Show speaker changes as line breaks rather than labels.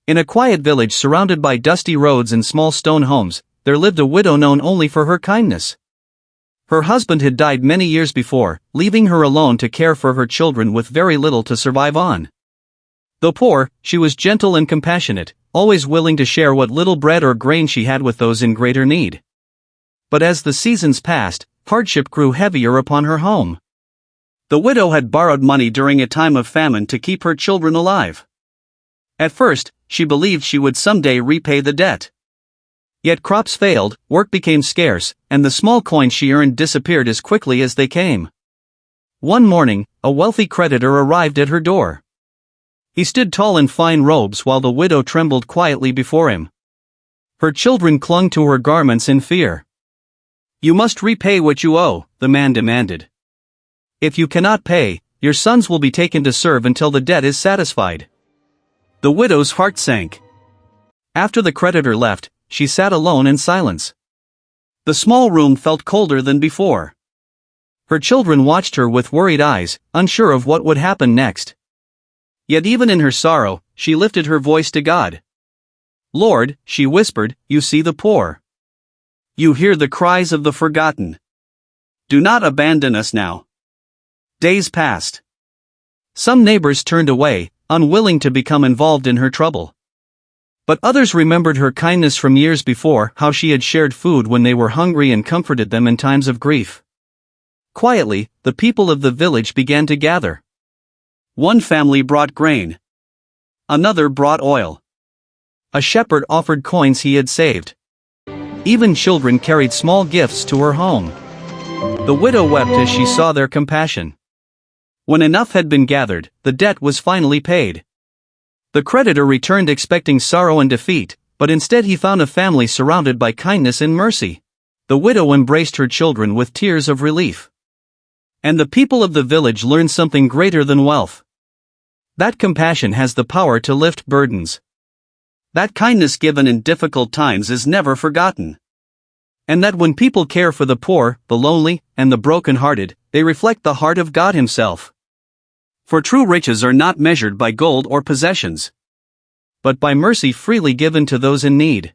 In a quiet village surrounded by dusty roads and small stone homes, there lived a widow known only for her kindness. Her husband had died many years before, leaving her alone to care for her children with very little to survive on. Though poor, she was gentle and compassionate, always willing to share what little bread or grain she had with those in greater need. But as the seasons passed, hardship grew heavier upon her home. The widow had borrowed money during a time of famine to keep her children alive. At first, she believed she would someday repay the debt. Yet crops failed, work became scarce, and the small coins she earned disappeared as quickly as they came. One morning, a wealthy creditor arrived at her door. He stood tall in fine robes while the widow trembled quietly before him. Her children clung to her garments in fear. "You must repay what you owe," the man demanded. "If you cannot pay, your sons will be taken to serve until the debt is satisfied." The widow's heart sank. After the creditor left, she sat alone in silence. The small room felt colder than before. Her children watched her with worried eyes, unsure of what would happen next. Yet even in her sorrow, she lifted her voice to God. "Lord," she whispered, "you see the poor. You hear the cries of the forgotten. Do not abandon us now." Days passed. Some neighbors turned away, unwilling to become involved in her trouble. But others remembered her kindness from years before, how she had shared food when they were hungry and comforted them in times of grief. Quietly, the people of the village began to gather. One family brought grain. Another brought oil. A shepherd offered coins he had saved. Even children carried small gifts to her home. The widow wept as she saw their compassion. When enough had been gathered, the debt was finally paid. The creditor returned expecting sorrow and defeat, but instead he found a family surrounded by kindness and mercy. The widow embraced her children with tears of relief. And the people of the village learned something greater than wealth. That compassion has the power to lift burdens. That kindness given in difficult times is never forgotten. And that when people care for the poor, the lonely, and the broken-hearted, they reflect the heart of God Himself. For true riches are not measured by gold or possessions, but by mercy freely given to those in need.